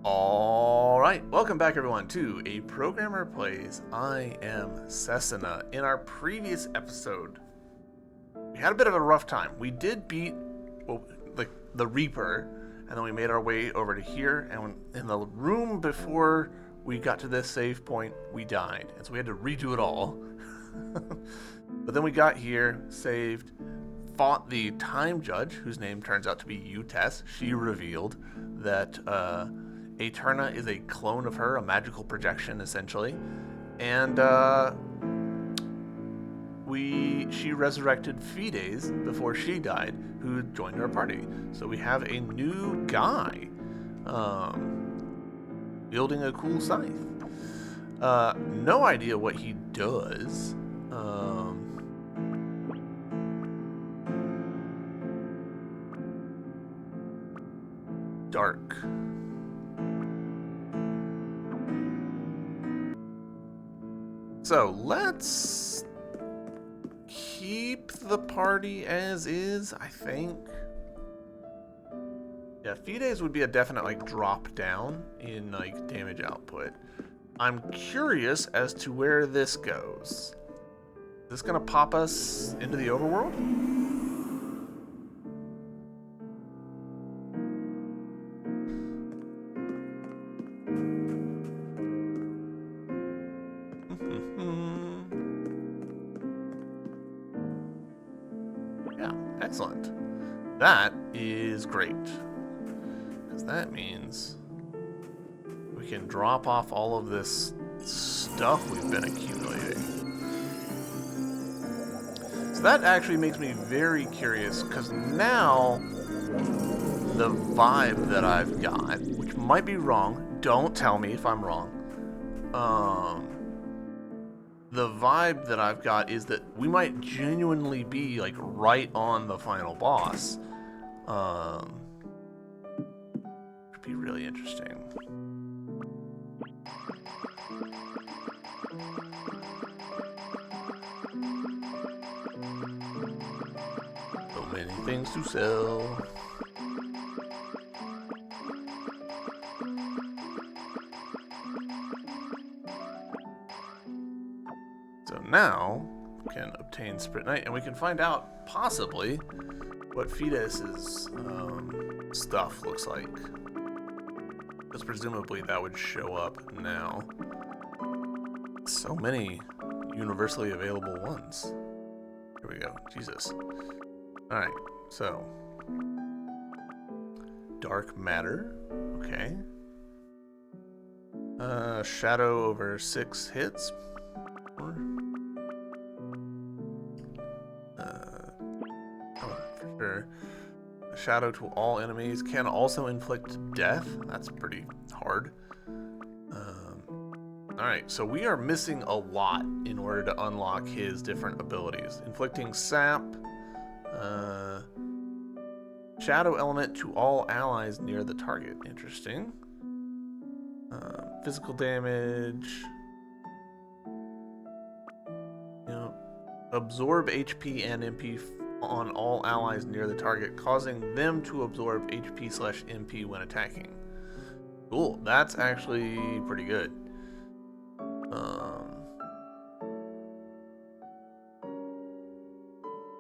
Alright, welcome back everyone to A Programmer Plays. I am Setsuna. In our previous episode, we had a bit of a rough time. We did beat the Reaper, and then we made our way over to here, and in the room before we got to this save point, we died. And so we had to redo it all. But then we got here, saved, fought the time judge, whose name turns out to be Tess. She revealed that Eterna is a clone of her, a magical projection, essentially. And she resurrected Fides before she died, who joined our party. So we have a new guy wielding a cool scythe. No idea what he does. Dark. So let's keep the party as is, I think. Yeah, Fides would be a definite drop down in damage output. I'm curious as to where this goes. Is this gonna pop us into the overworld? Yeah, excellent. That is great. Because that means we can drop off all of this stuff we've been accumulating. So that actually makes me very curious, because now the vibe that I've got, which might be wrong, don't tell me if I'm wrong, the vibe that I've got is that we might genuinely be right on the final boss. Would be really interesting. So many things to sell. So now we can obtain Sprint Knight, and we can find out possibly what Fides' stuff looks like. Because presumably that would show up now. So many universally available ones. Here we go. Jesus. Alright, so Dark Matter. Okay. Shadow over 6 hits. For sure. A shadow to all enemies can also inflict death. That's pretty hard. Alright, so we are missing a lot in order to unlock his different abilities. Inflicting sap. Shadow element to all allies near the target. Interesting. Physical damage. Absorb HP and MP on all allies near the target, causing them to absorb HP/MP when attacking. Cool, that's actually pretty good.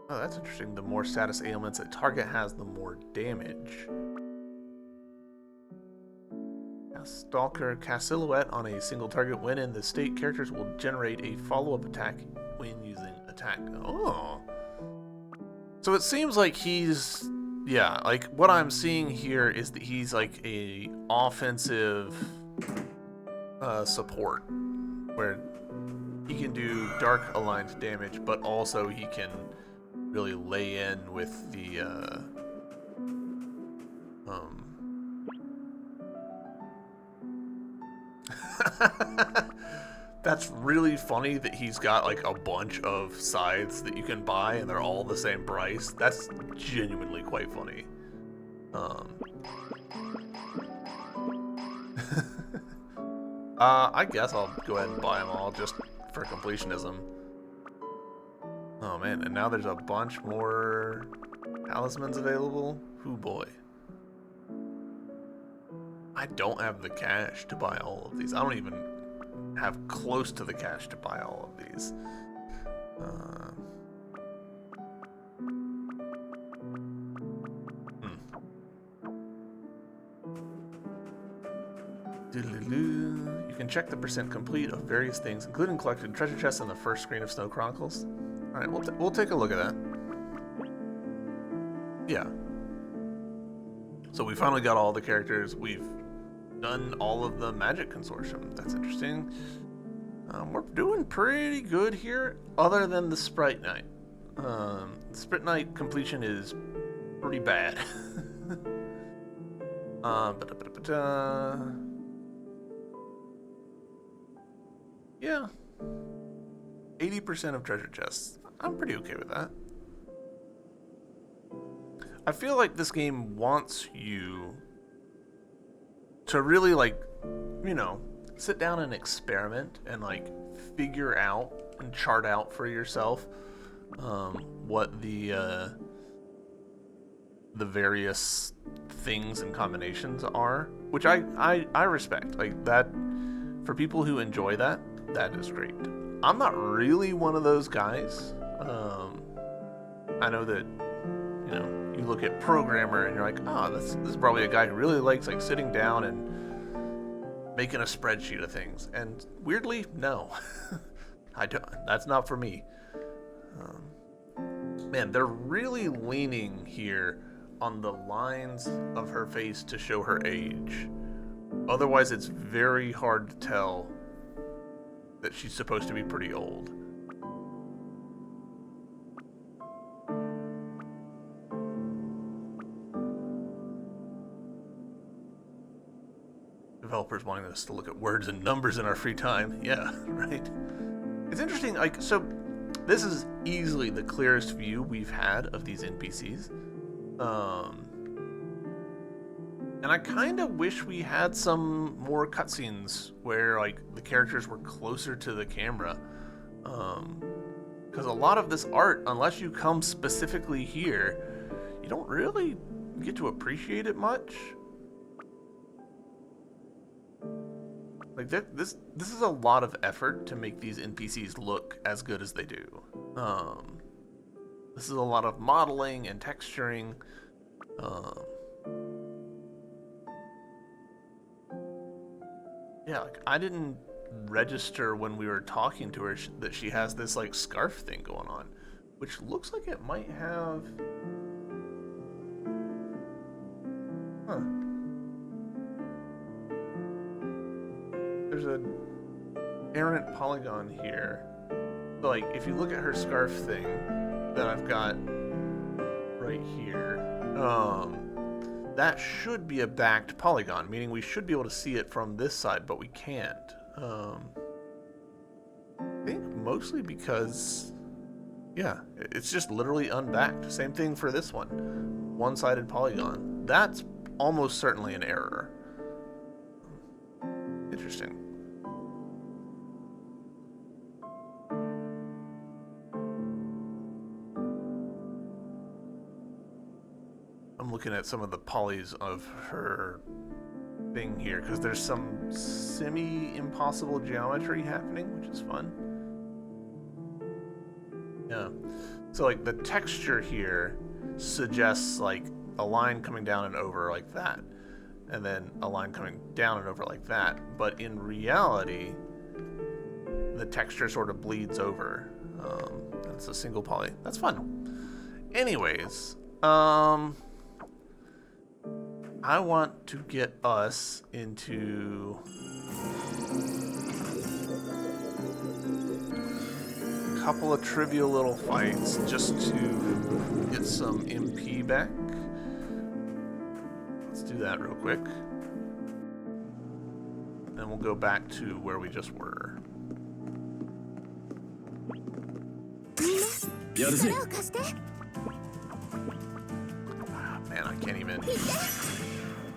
Oh, that's interesting. The more status ailments a target has, the more damage. Stalker cast silhouette on a single target. When in the state, characters will generate a follow-up attack when using attack. Oh. So it seems like he's, yeah, what I'm seeing here is that he's a offensive support, where he can do dark aligned damage, but also he can really lay in with the That's really funny that he's got a bunch of scythes that you can buy and they're all the same price. That's genuinely quite funny. I guess I'll go ahead and buy them all just for completionism. Oh man, and now there's a bunch more talismans available. Hoo boy. I don't have the cash to buy all of these. I don't even have close to the cash to buy all of these. You can check the percent complete of various things, including collected treasure chests on the first screen of Snow Chronicles. All right, we'll take a look at that. Yeah. So we finally got all the characters. We've done all of the Magic Consortium. That's interesting. We're doing pretty good here, other than the Sprite Night. The Sprite Night completion is pretty bad. Yeah. 80% of treasure chests. I'm pretty okay with that. I feel like this game wants you to really, like, you know, sit down and experiment and, like, figure out and chart out for yourself what the various things and combinations are, which I respect. Like, that, for people who enjoy that, that is great. I'm not really one of those guys. I know that, you know, you look at programmer and you're like, oh, this is probably a guy who really likes, like, sitting down and making a spreadsheet of things. And weirdly, no. I don't. That's not for me. Man, they're really leaning here on the lines of her face to show her age. Otherwise, it's very hard to tell that she's supposed to be pretty old. Developers wanting us to look at words and numbers in our free time. Yeah, right. It's interesting, like, so this is easily the clearest view we've had of these NPCs. And I kind of wish we had some more cutscenes where, like, the characters were closer to the camera. Because a lot of this art, unless you come specifically here, you don't really get to appreciate it much. Like, this is a lot of effort to make these NPCs look as good as they do. This is a lot of modeling and texturing. Yeah, like, I didn't register when we were talking to her that she has this, like, scarf thing going on, which looks like it might have... Huh. There's an errant polygon here. So, like, if you look at her scarf thing that I've got right here, that should be a backed polygon, meaning we should be able to see it from this side, but we can't. I think mostly because, yeah, it's just literally unbacked. Same thing for this one. One-sided polygon. That's almost certainly an error. Interesting. I'm looking at some of the polys of her thing here because there's some semi-impossible geometry happening, which is fun. Yeah. So, like, the texture here suggests, like, a line coming down and over like that, and then a line coming down and over like that. But in reality, the texture sort of bleeds over. It's a single poly. That's fun. Anyways, I want to get us into a couple of trivial little fights just to get some MP back. Let's do that real quick. Then we'll go back to where we just were. Ah, man, I can't even...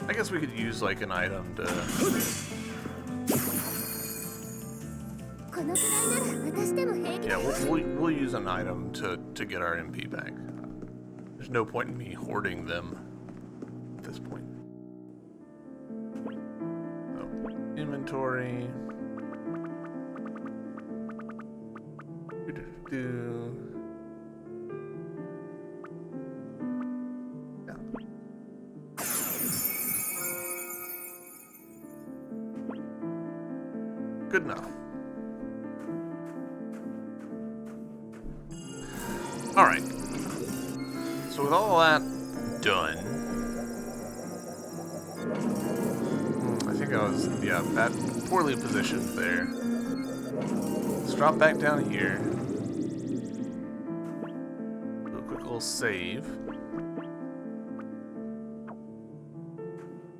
I guess we could use, like, an item to... Yeah, we'll use an item to get our MP back. There's no point in me hoarding them at this point. inventory. Yeah. Good enough. Alright. So with all that done, I think I was, yeah, that poorly positioned there. Let's drop back down here. Do a quick little save.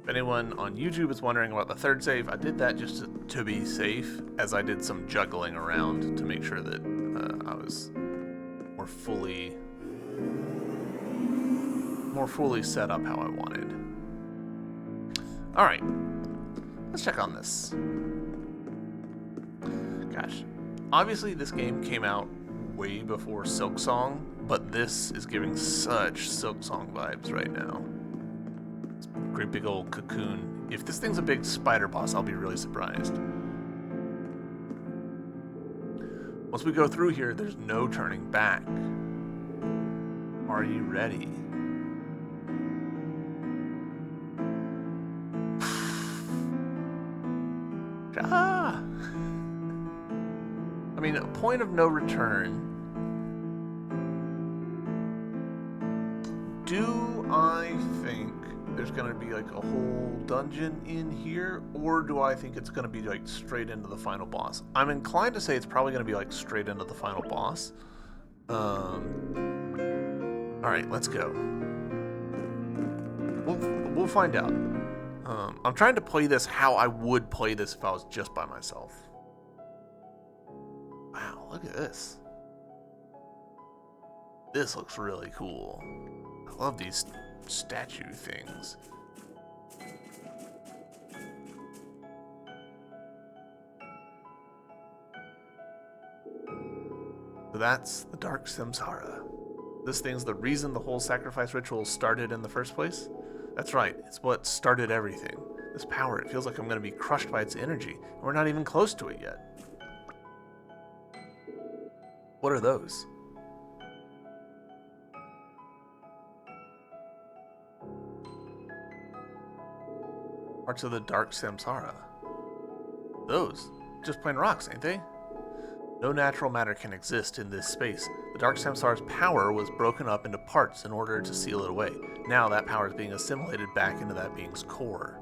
If anyone on YouTube is wondering about the third save, I did that just to be safe, as I did some juggling around to make sure that I was more fully set up how I wanted. Alright, let's check on this. Gosh, obviously this game came out way before Silksong, but this is giving such Silksong vibes right now. This great big old cocoon. If this thing's a big spider boss, I'll be really surprised. Once we go through here, there's no turning back. Are you ready? Ah! I mean, a point of no return. Do I think there's going to be like a whole dungeon in here, or do I think it's going to be like straight into the final boss? I'm inclined to say it's probably going to be like straight into the final boss. Alright, let's go. We'll find out. I'm trying to play this how I would play this if I was just by myself. Wow, look at this. This looks really cool. I love these statue things. So that's the Dark Samsara. This thing's the reason the whole sacrifice ritual started in the first place? That's right, it's what started everything. This power, it feels like I'm going to be crushed by its energy, and we're not even close to it yet. What are those? Parts of the Dark Samsara. Those, just plain rocks, ain't they? No natural matter can exist in this space. The Dark Samsara's power was broken up into parts in order to seal it away. Now that power is being assimilated back into that being's core.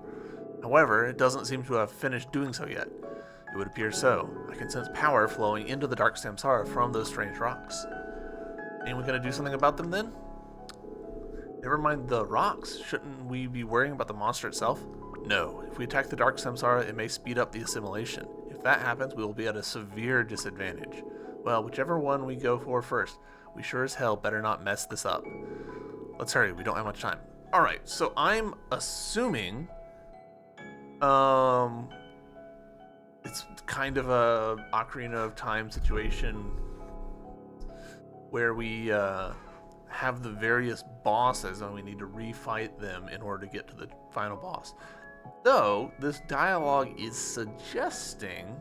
However, it doesn't seem to have finished doing so yet. It would appear so. I can sense power flowing into the Dark Samsara from those strange rocks. Ain't we gonna do something about them then? Never mind the rocks. Shouldn't we be worrying about the monster itself? No. If we attack the Dark Samsara, it may speed up the assimilation. If that happens, we will be at a severe disadvantage. Well, whichever one we go for first, we sure as hell better not mess this up. Let's hurry, we don't have much time. Alright, so I'm assuming it's kind of a Ocarina of Time situation where we have the various bosses and we need to refight them in order to get to the final boss. Though, this dialogue is suggesting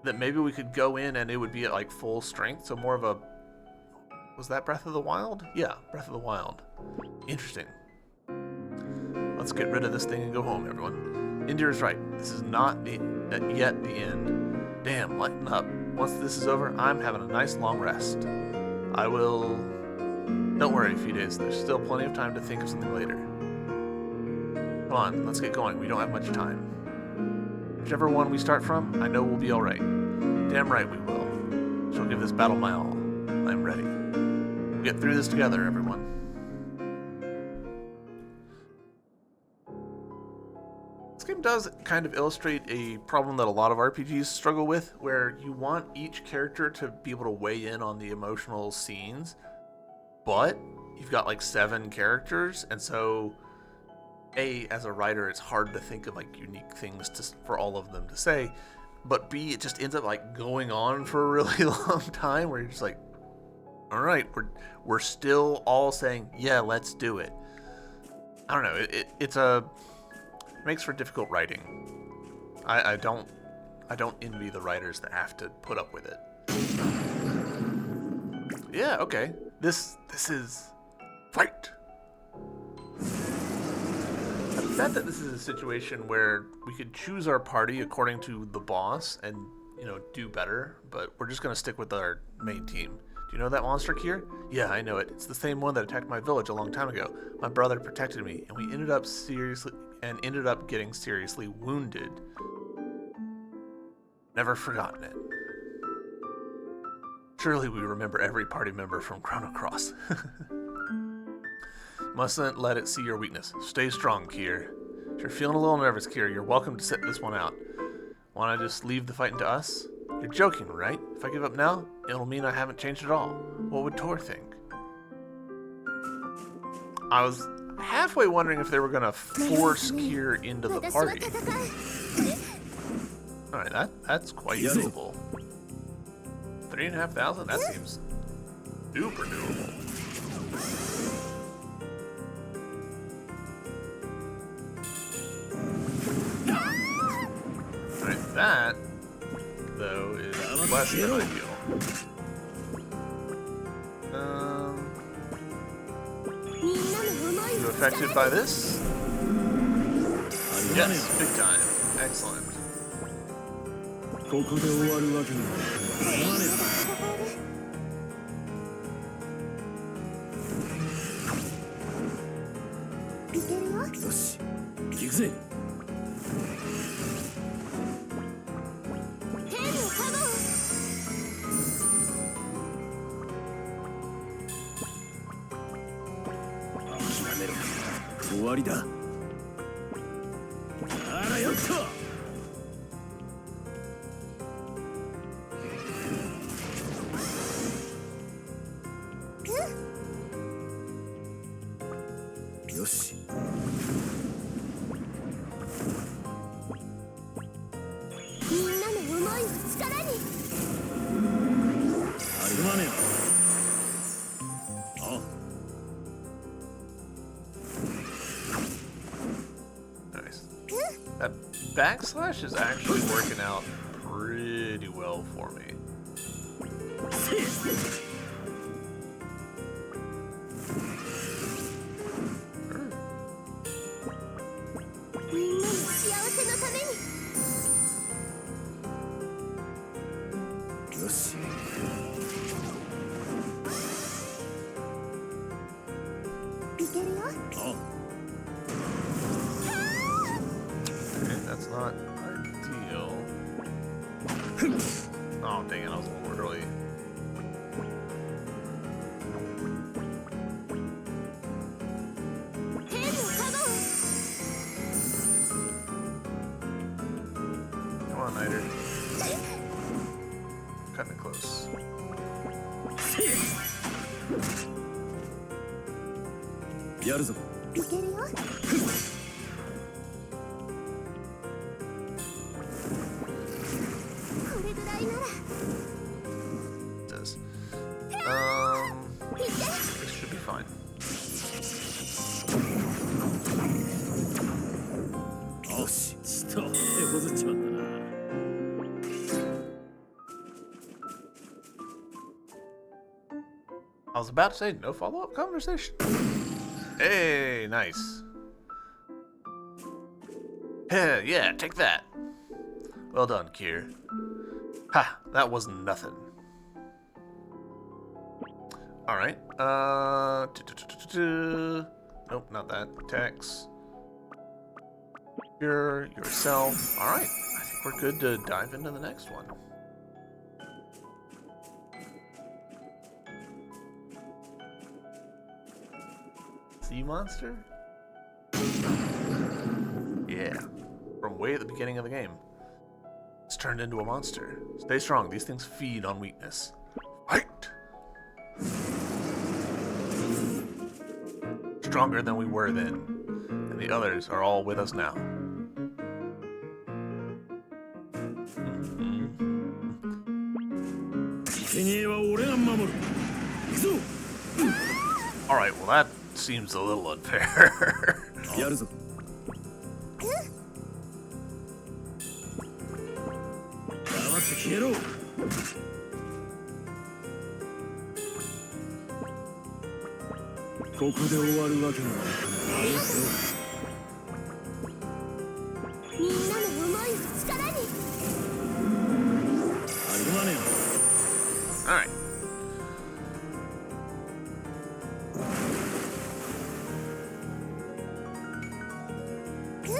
that maybe we could go in and it would be at like full strength, so more of a... Was that Breath of the Wild? Yeah, Breath of the Wild. Interesting. Let's get rid of this thing and go home, everyone. Indira's right. This is not yet the end. Damn, lighten up. Once this is over, I'm having a nice long rest. I will... Don't worry, Fides. There's still plenty of time to think of something later. Come on, let's get going. We don't have much time. Whichever one we start from, I know we'll be alright. Damn right we will. Shall give this battle my all. I'm ready. We'll get through this together, everyone. This game does kind of illustrate a problem that a lot of RPGs struggle with, where you want each character to be able to weigh in on the emotional scenes, but you've got like 7 characters, and so A, as a writer, it's hard to think of like unique things for all of them to say, but B, it just ends up like going on for a really long time where you're just like, all right, we're still all saying, yeah, let's do it. I don't know, It makes for difficult writing. I don't envy the writers that have to put up with it. Yeah, okay. This is fight. I bet that this is a situation where we could choose our party according to the boss and, you know, do better, but we're just gonna stick with our main team. Do you know that monster, Kier? Yeah, I know it. It's the same one that attacked my village a long time ago. My brother protected me, and we ended up getting seriously wounded. Never forgotten it. Surely we remember every party member from Chrono Cross. Mustn't let it see your weakness. Stay strong, Kier. If you're feeling a little nervous, Kier, you're welcome to sit this one out. Wanna just leave the fighting to us? You're joking, right? If I give up now, it'll mean I haven't changed at all. What would Tor think? I was halfway wondering if they were gonna force Kier into the party. Alright, that's quite doable. 3,500? That seems super doable. Alright, that, though, is less than ideal. You affected by this? Yes, big time. Excellent. Nice. That backslash is actually working out pretty well for me. Okay, that's not ideal. Oh, dang it, I was a little early. Come on, Nighter. Cutting it close. Does. This should be fine. I was about to say no follow-up conversation. Hey, nice. Yeah, take that. Well done, Kier. Ha, that was nothing. Alright, nope, not that. Text. Yourself. Alright, I think we're good to dive into the next one. Sea monster? Yeah, from way at the beginning of the game. It's turned into a monster. Stay strong, these things feed on weakness. Fight! Stronger than we were then, and the others are all with us now. Alright, well that seems a little unfair. って消えろ。ここで終わるわけにはいかない。みんなの思いを力に。ありがねえ。 Alright.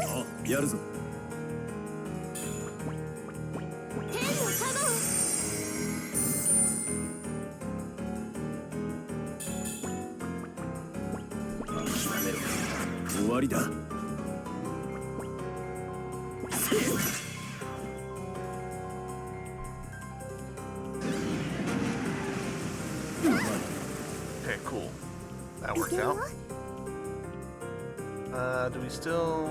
あ、やるぞ。天の加護。諦めろ。終わりだ。Okay, cool. That worked out. Do we still...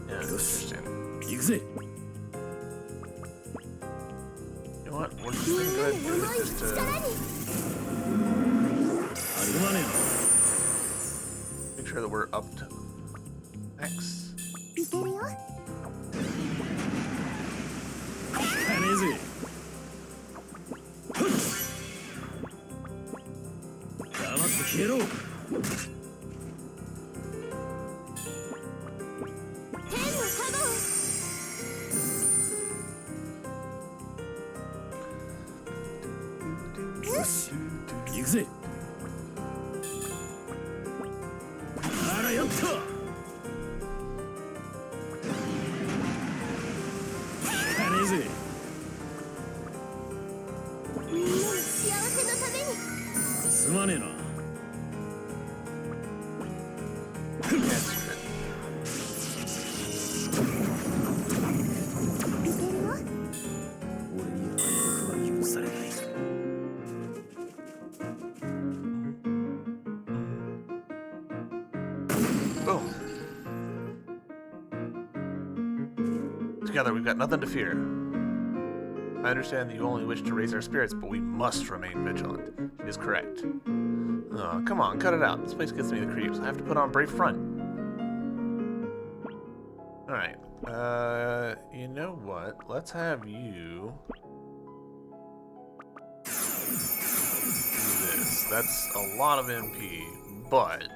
Yeah, interesting. 行くぜ。You know what? We're just gonna go ahead and do it just to ありがね make sure that we're up to X. いけるよ。え。行かねえぜ。黙って消えろ。天の加護。よし、行くぜ。あらよっと。行かねえぜ。みんなの幸せのために。すまねえな。 Yeah, screw it. いけるよ。俺に敗北は許されない。 Boom. Together, we've got nothing to fear. I understand that you only wish to raise our spirits, but we must remain vigilant. She is correct. Oh, come on, cut it out. This place gets me the creeps. I have to put on a brave front. Alright. You know what? Let's have you... do this. That's a lot of MP, but...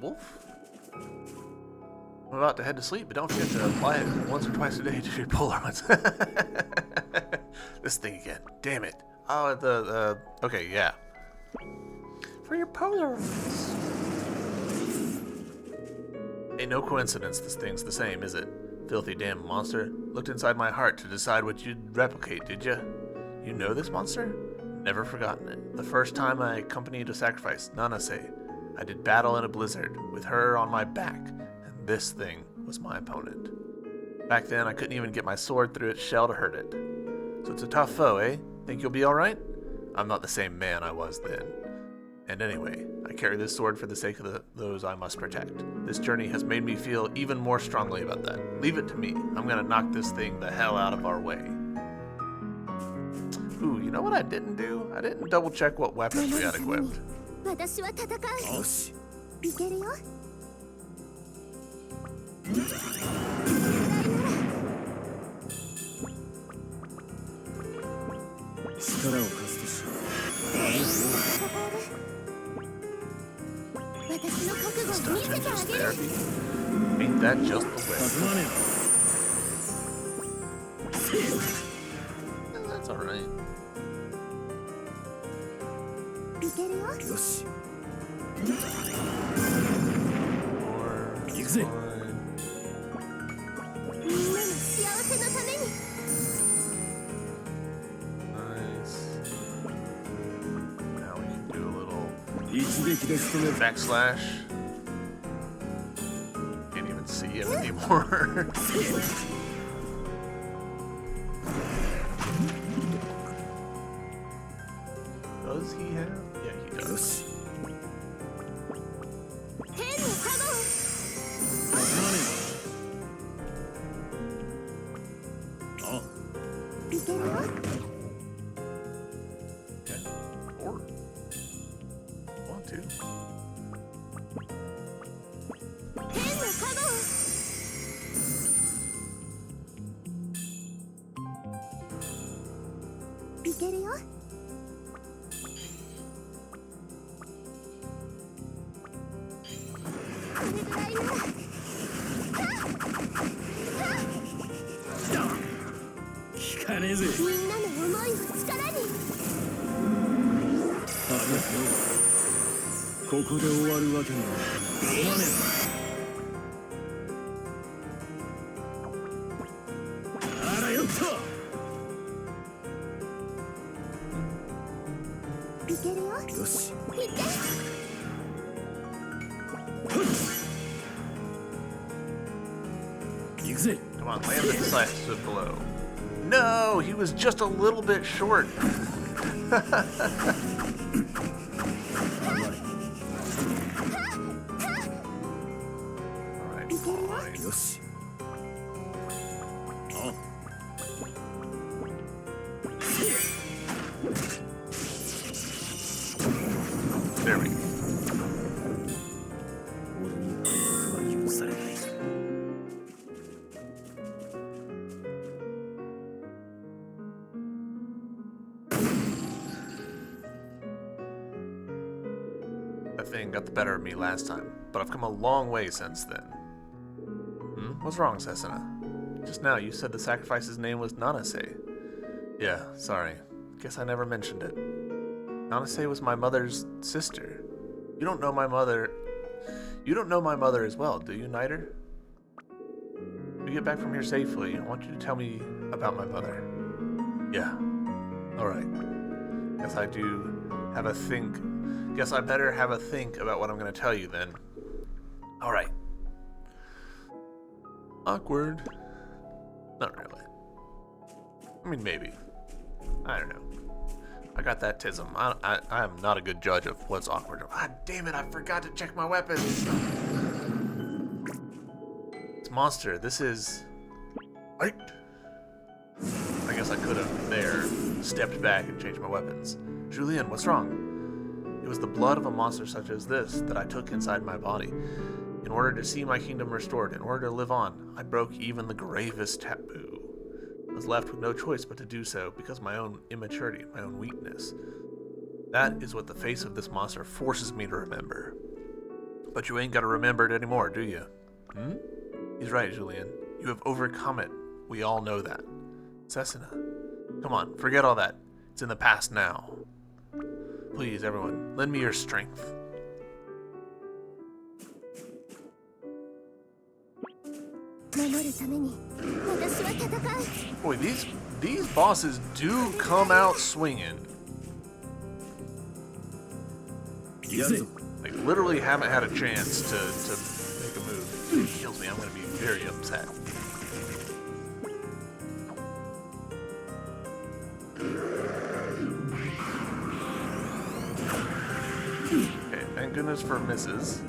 Wolf? I'm about to head to sleep, but don't forget to apply it once or twice a day to your Polaroids. This thing again. Damn it. Oh, okay, yeah. For your Polaroids. Ain't no coincidence this thing's the same, is it? Filthy damn monster. Looked inside my heart to decide what you'd replicate, did ya? You know this monster? Never forgotten it. The first time I accompanied a sacrifice, Nanase. I did battle in a blizzard, with her on my back, and this thing was my opponent. Back then, I couldn't even get my sword through its shell to hurt it. So it's a tough foe, eh? Think you'll be alright? I'm not the same man I was then. And anyway, I carry this sword for the sake of those I must protect. This journey has made me feel even more strongly about that. Leave it to me. I'm gonna knock this thing the hell out of our way. Ooh, you know what I didn't do? I didn't double check what weapons we had equipped. 私は戦う。よし。いけるよ。力を貸すとしよ私の覚悟を見せてあ Just げる。 therapy? Ain't that just the う。 way? すまね That's alright. いけるよ。えな。よし。 Or 行くぜ。fine. みんなの幸せのために。 Nice. Now we can do a little 一撃で仕留める。 backslash. Can't even see him anymore. Does he have? Yeah, he よ does. し。天の加護。すまねえな。あ、いけるよ。 Okay. Or want to. けるよ。これぐらいなら。聞かねえぜ。みんなの思いを力に。ここで終わるわけには思わねえ。あらよっいけるよ。と。よし。行って。行くぜ。 Come on, land the decisive blow. No, he was just a little bit short. Alright, fine. よし。There we go. 俺に敗北は許されない。That thing got the better of me last time, but I've come a long way since then. What's wrong, Setsuna? Just now you said the sacrifice's name was Nanase. Yeah, sorry. Guess I never mentioned it. Nanase was my mother's sister. You don't know my mother. You don't know my mother as well, do you, Niter? We get back from here safely. I want you to tell me about my mother. Yeah. Alright. Guess I do have a think. Guess I better have a think about what I'm going to tell you then. Alright. Awkward. Not really. I mean, maybe. I don't know. I got that tism. I am not a good judge of what's awkward. Ah, damn it, I forgot to check my weapons. It's monster. This is... I guess I could have there stepped back and changed my weapons. Julien, what's wrong? It was the blood of a monster such as this that I took inside my body. In order to see my kingdom restored, in order to live on, I broke even the gravest taboo. I was left with no choice but to do so because of my own immaturity, my own weakness. That is what the face of this monster forces me to remember. But you ain't got to remember it anymore, do you? He's right, Julien. You have overcome it. We all know that. Setsuna, come on, forget all that. It's in the past now. Please, everyone, lend me your strength. Boy, these bosses do come out swinging. Like, literally haven't had a chance to make a move. If he kills me, I'm going to be very upset. Okay, thank goodness for misses.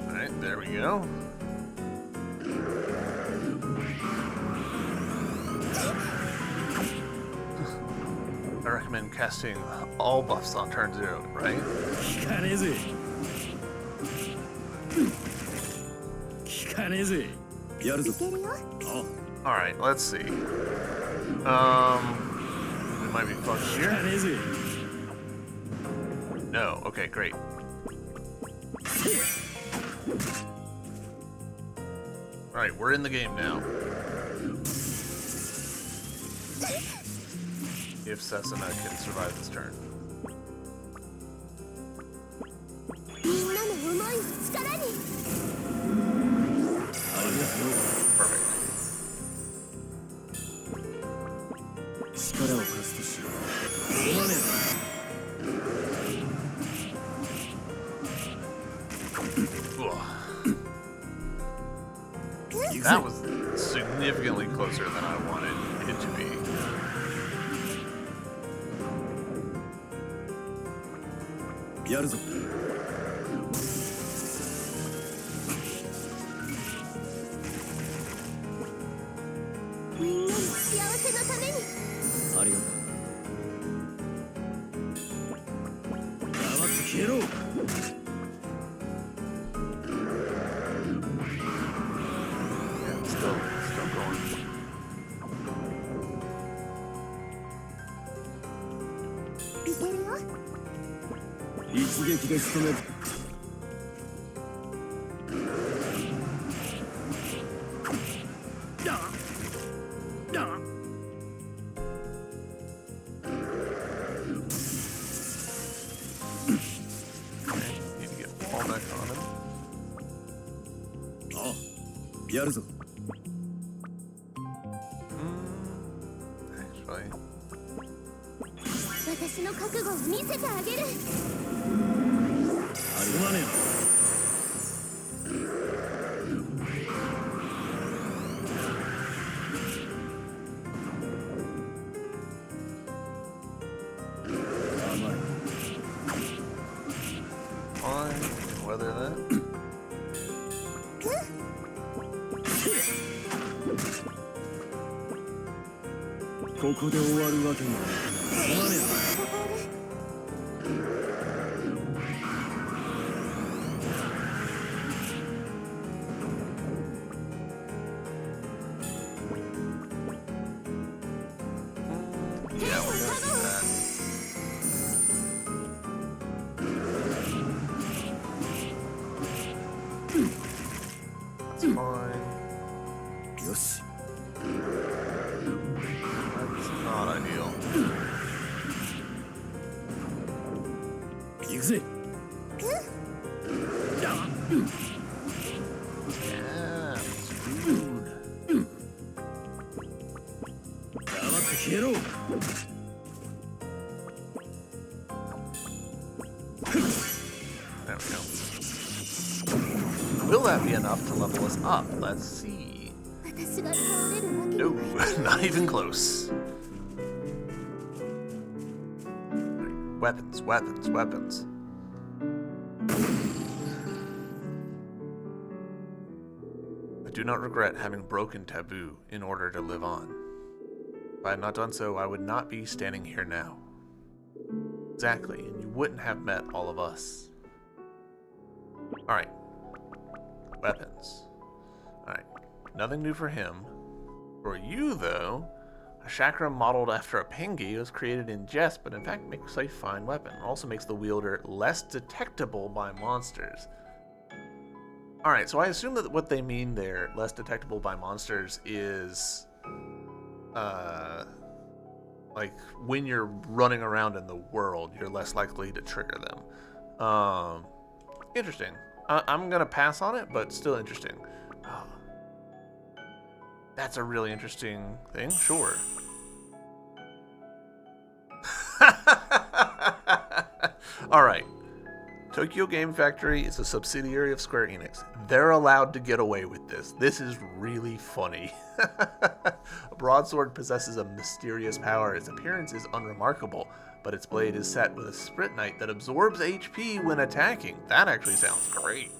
Alright, there we go. I recommend casting all buffs on turn 0, right? Alright, let's see. We might be fucked here. No, okay, great. Alright, we're in the game now. If Setsuna can survive this turn. Perfect. That was significantly closer than I wanted it to be. みんなの幸せのために。ありがとう。黙って消えろ。 Yeah, still going. いけるよ。一撃で仕留める。Need to get all back on him. ああ、やるぞ。 Actually. 私の覚悟を見せてあげる。ありがねえ。甘い。 Fine. We can weather that. ここで終わるわけにはいかない。すまねえ。 Yeah, we're gonna do that. That's fine. よし。 That's not ideal. 行くぜ。 Yeah, it's rude. 黙って消えろ。 There we go. Will that be enough to level us up? Let's see. 私が倒れるわけに No, はいかない。 not even close. Weapons, weapons, weapons. I do not regret having broken taboo in order to live on. If I had not done so, I would not be standing here now. Exactly, and you wouldn't have met all of us. Alright. Weapons. Alright. Nothing new for him. For you, though, a chakra modeled after a pengi was created in jest, but in fact makes a fine weapon. It also makes the wielder less detectable by monsters. Alright, so I assume that what they mean there, less detectable by monsters, is like when you're running around in the world, you're less likely to trigger them. Interesting. I'm gonna pass on it, but still interesting. That's a really interesting thing, sure. Alright. Tokyo Game Factory is a subsidiary of Square Enix. They're allowed to get away with this. This is really funny. A broadsword possesses a mysterious power. Its appearance is unremarkable, but its blade is set with a sprint knight that absorbs HP when attacking. That actually sounds great.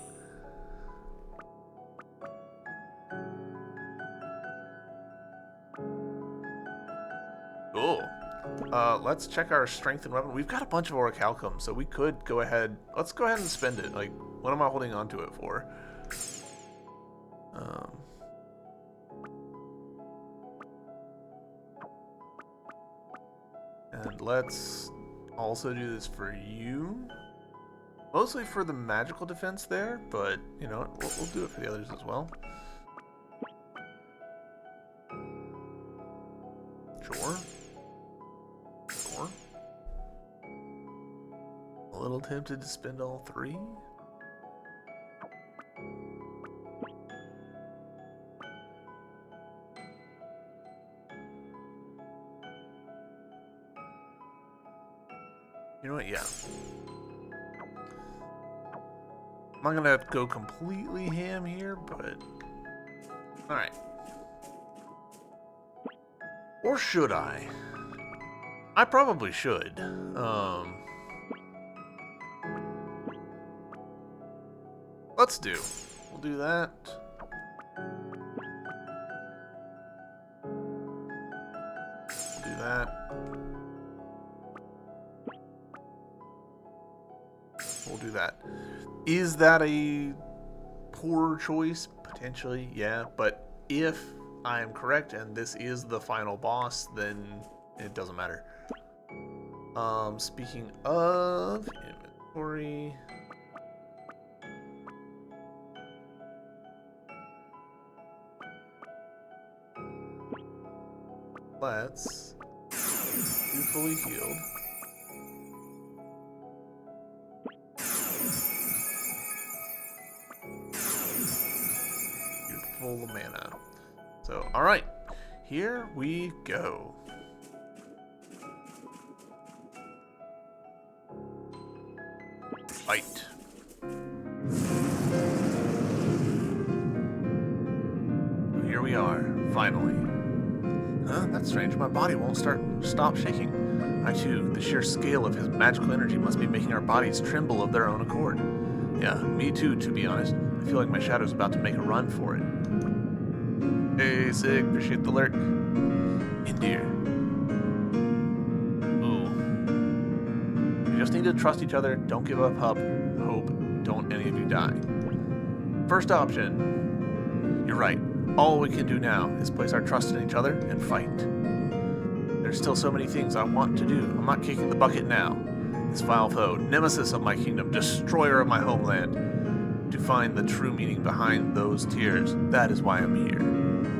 Cool. Let's check our strength and weapon. We've got a bunch of orichalcum, so we could go ahead. Let's go ahead and spend it. Like, what am I holding on to it for? And let's also do this for you. Mostly for the magical defense there, but, you know, we'll do it for the others as well. Sure. Sure. A little tempted to spend all three. You know what? Yeah. I'm not gonna go completely ham here, but alright. Or should I? I probably should. Let's do. We'll do that. we'll do that. Is that a poor choice? Potentially, yeah. But if I am correct and this is the final boss, then it doesn't matter. Speaking of inventory, let's do fully healed. Full mana. So, alright. Here we go. Fight. Here we are, finally. Huh? That's strange. My body won't stop shaking. I too, the sheer scale of his magical energy must be making our bodies tremble of their own accord. Yeah, me too, to be honest. I feel like my shadow's about to make a run for it. Hey, Sig, appreciate the lurk. Indir. Ooh. You just need to trust each other. Don't give up hope. Don't any of you die. First option. You're right. All we can do now is place our trust in each other and fight. There's still so many things I want to do. I'm not kicking the bucket now. This vile foe, nemesis of my kingdom, destroyer of my homeland. To find the true meaning behind those tears, that is why I'm here.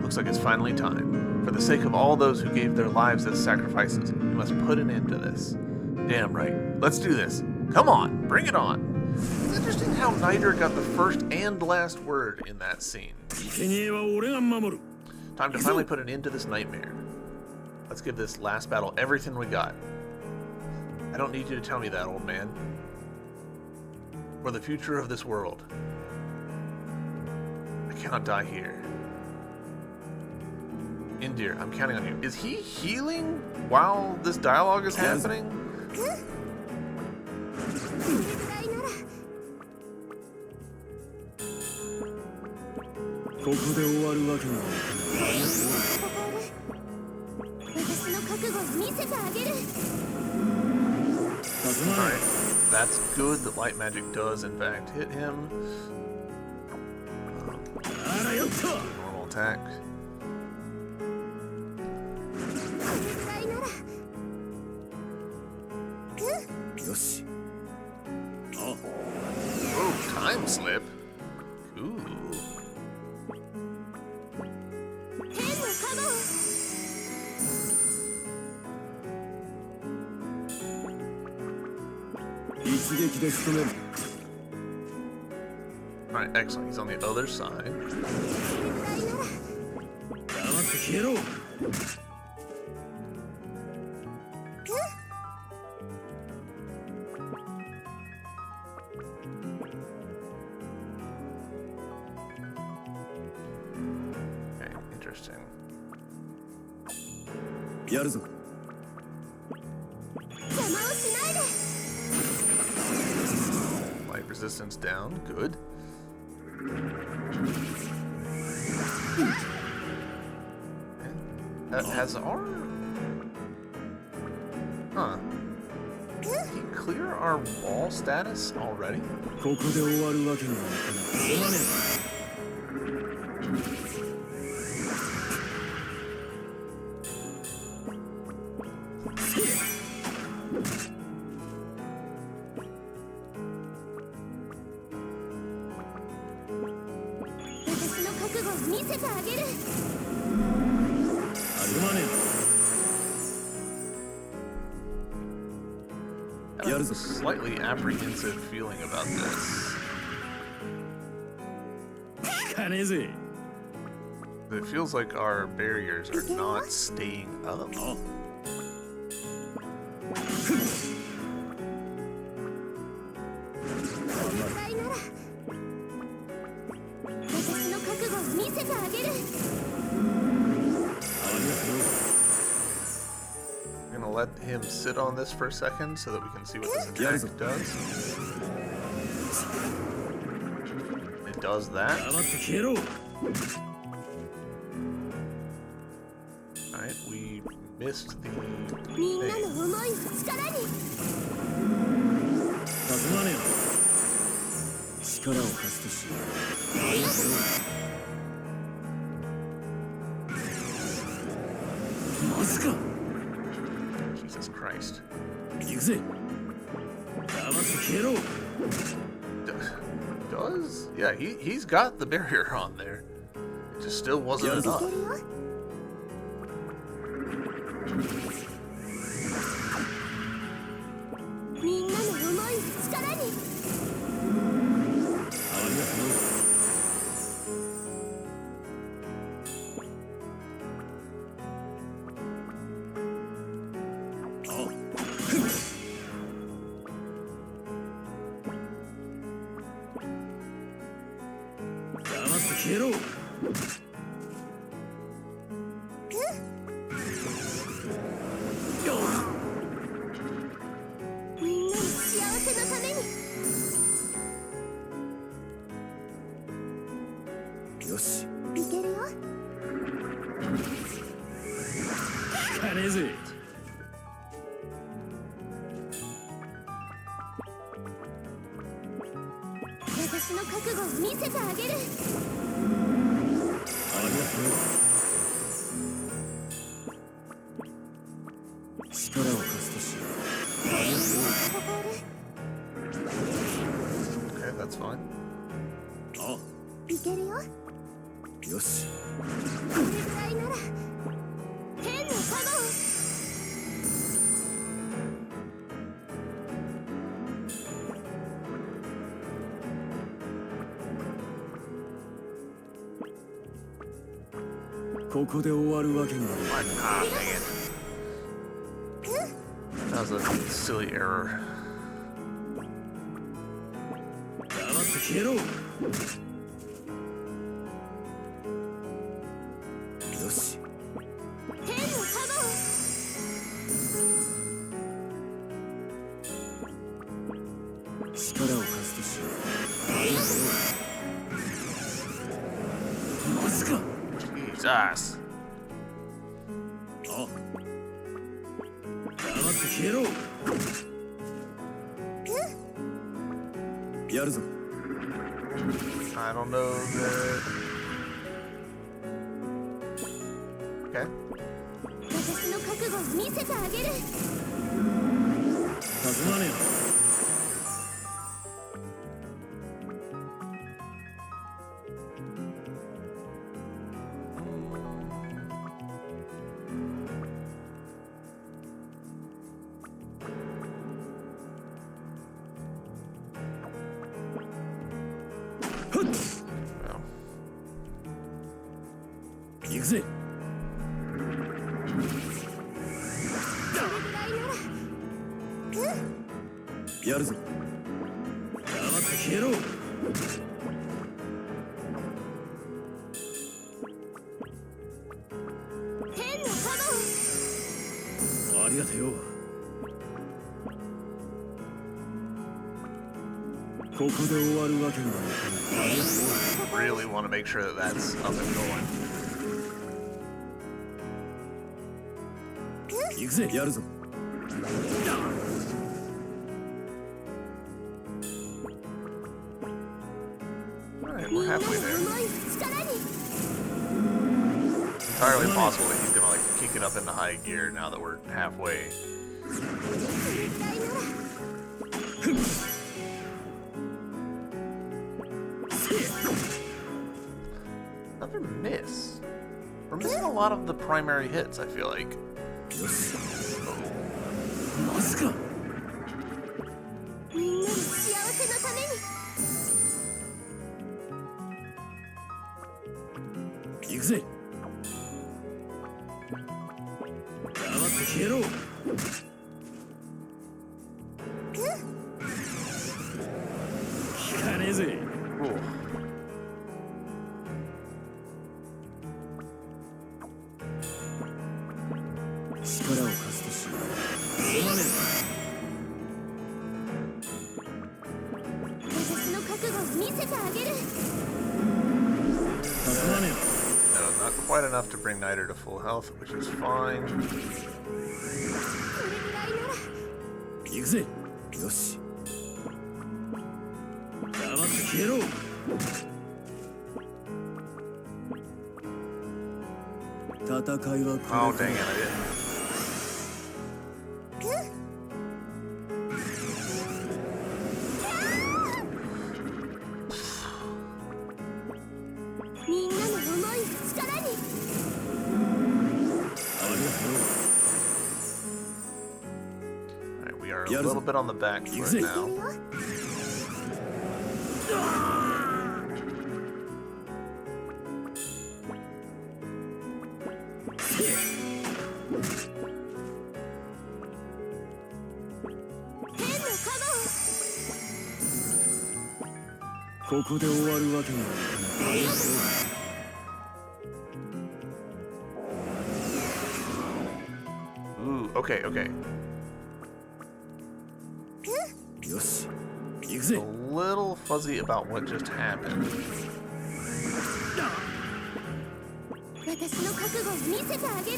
Looks like it's finally time. For the sake of all those who gave their lives as sacrifices, we must put an end to this. Damn right. Let's do this. Come on, bring it on. It's interesting how Niter got the first and last word in that scene. Time to finally put an end to this nightmare. Let's give this last battle everything we got. I don't need you to tell me that, old man. For the future of this world. I cannot die here. Indir, I'm counting on you. Is he healing while this dialogue is happening? Alright, that's good that light magic does in fact hit him. Normal attack. Oh, time slip. Ooh. Alright, excellent. He's on the other side. Okay, interesting. Light resistance down, good. Has our... Huh. Did he clear our wall status already? I have a slightly apprehensive feeling about this. It feels like our barriers are not staying up. I'm gonna let him sit on this for a second so that we can see what this attack does. It does that. Alright, we missed the thing. 力を貸すとしよう。マジか。 Jesus Christ. 行くぜ。黙って消えろ。 Does? Yeah, he's got the barrier on there. It just still wasn't い enough. けるよ。みんなの思いを力に。ありがとう。消えろ。みんなの幸せのために。よし。いけるよ。聞かねえぜ。私の覚悟を見せてあげる。ありがとう。力を貸すとしよう。 Okay, that's fine. あ、いけるよ。よし。これぐらいなら天のカゴを。ここで終わるわけには Ah, dang it. That was a silly error. 黙って消えろ。よし。天のカゴを。力を貸すとしよう。マジか。 Jesus. あ、黙って消えろ。やるぞ。 I don't know that. Okay. 私の覚悟を見せてあげる。すまねえな。 Well, 行くぜ。それぐらいなら。やるぞ。黙って消えろ。天のカゴを。ありがとよ。ここで終わるわけにはいかない。 really want to make sure that that's up and going. 行くぜ。やるぞ。 Alright, みん we're なの halfway 思 there. いを力に。 Entirely possible that he's gonna like kick it up into high gear now that we're halfway. それぐらいなら。 Another miss. We're missing a lot of the primary hits, I feel like. よし。マジか。みんなの幸せのために。行くぜ。黙って消えろ。聞かねえぜ。 Cool. 力を貸すとしよう。すまね私の覚悟を見せてあげる。え。すまねえな。 No, not quite enough to bring Niter to full health, which is fine. それぐらいなら。行くぜ。よし。黙って消えろ。 戦いはこれ Oh, dang it, I didn't. みんなの思いを力に。Alright, we are a little bit on the back foot now. Ooh, okay, okay. よし、行く A ぜ。 little fuzzy about what just happened. 私の覚悟を見せてあげる。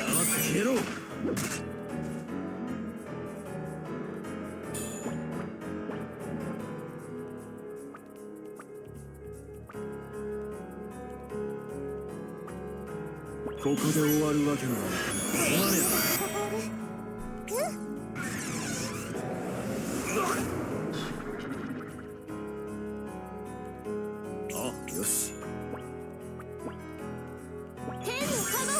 黙って消えろ。 ここで終わるわけにはいかない。すまねえ。あ、よし。 天のカゴ。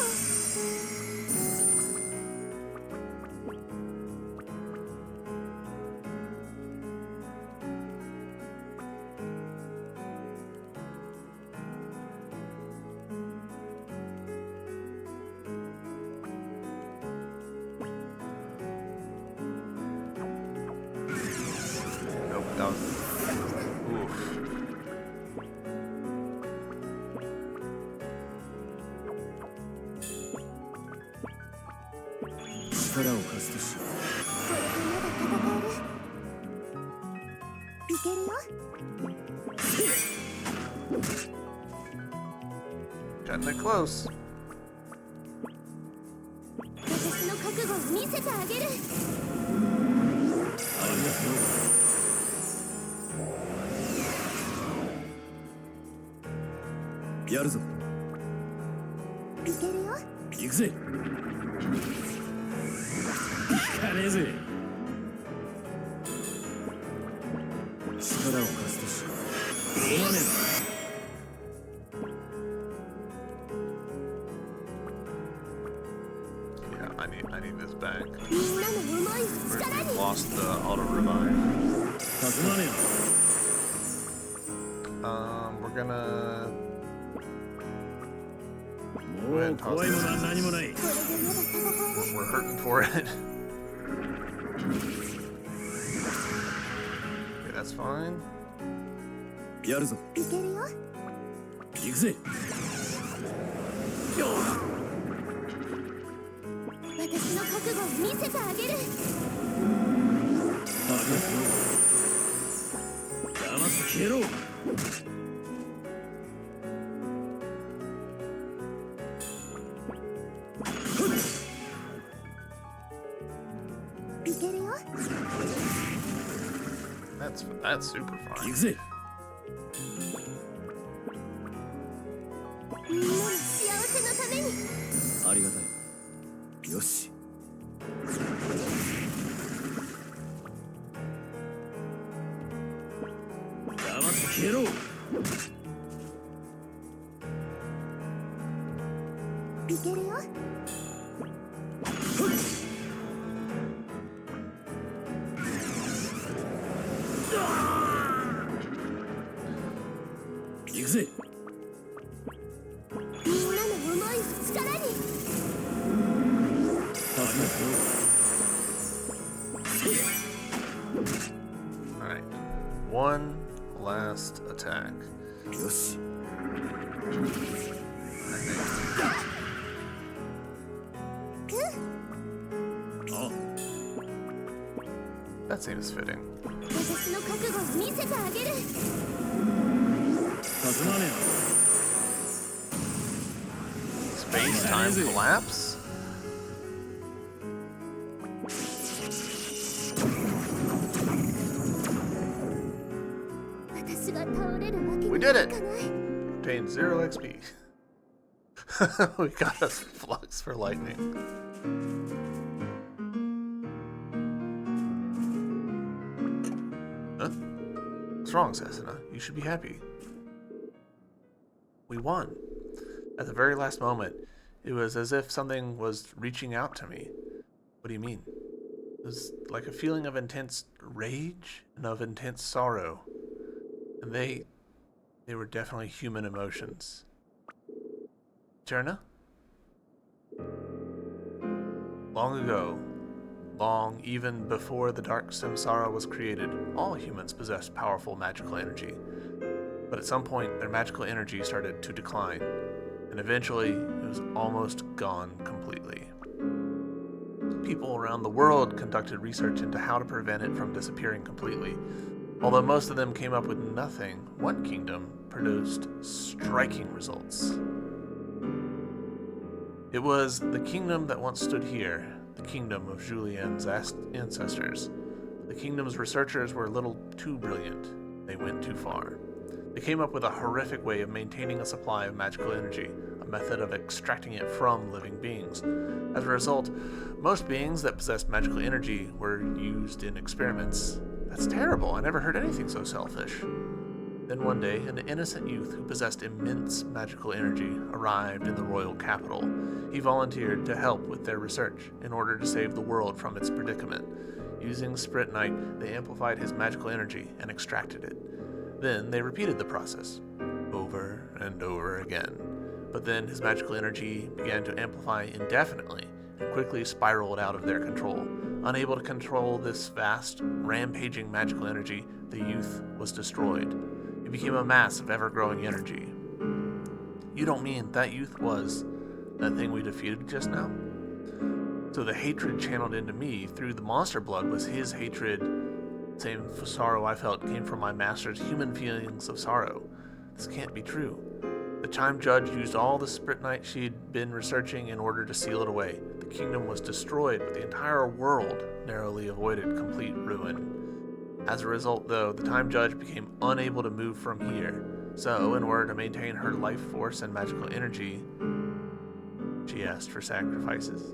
Nope, that was... Oof. 力を貸すとしよこれでまだ戦える。いけるよ。 Cutting it close. 私の覚悟を見せてあげる。う。ありがとう。やるぞ。いけるよ。行くぜ。行かねえぜ。力を貸すとしよう。すまねえな。 Yeah, I need this back. みんなの思いを We've 力に。 lost the auto revive. すまねえな。 We're gonna... もう怖いものは何もない。これでまだ戦える。 We're hurting for it. Okay, that's fine. やるぞ。いけるよ。行くぜ。私の覚悟を見せてあげる。ありがとう。黙って消えろ。 いけるよ。 That's super 行 fine. くぜ。みんなの幸せのために。ありがたい。よし。黙って消えろ。いけるよ。 行くぜ。みんなの思いを力に。ありがとう。 Alright. One last attack. よし。 あ、 That seems fitting. 私の覚悟を見せてあげる。すまねえな。 Space-time collapse? We did it! Obtained 0 XP. We got us flux for lightning. Huh? What's wrong, Setsuna? You should be happy. We won. At the very last moment, it was as if something was reaching out to me. What do you mean? It was like a feeling of intense rage and of intense sorrow. And they were definitely human emotions. Turna? Long ago, long even before the Dark Samsara was created, all humans possessed powerful magical energy. But at some point, their magical energy started to decline, and eventually, it was almost gone completely. People around the world conducted research into how to prevent it from disappearing completely. Although most of them came up with nothing, one kingdom produced striking results. It was the kingdom that once stood here, the kingdom of Julien's ancestors. The kingdom's researchers were a little too brilliant. They went too far. They came up with a horrific way of maintaining a supply of magical energy, a method of extracting it from living beings. As a result, most beings that possessed magical energy were used in experiments. That's terrible. I never heard anything so selfish. Then one day, an innocent youth who possessed immense magical energy arrived in the royal capital. He volunteered to help with their research in order to save the world from its predicament. Using Spritnite, they amplified his magical energy and extracted it. Then they repeated the process, over and over again. But then his magical energy began to amplify indefinitely and quickly spiraled out of their control. Unable to control this vast, rampaging magical energy, the youth was destroyed. It became a mass of ever-growing energy. You don't mean that youth was that thing we defeated just now? So the hatred channeled into me through the monster blood was his hatred. Same sorrow I felt came from my master's human feelings of sorrow. This can't be true. The Time Judge used all the Spritnite she'd been researching in order to seal it away. The kingdom was destroyed, but the entire world narrowly avoided complete ruin. As a result, though, the Time Judge became unable to move from here. So, in order to maintain her life force and magical energy, she asked for sacrifices.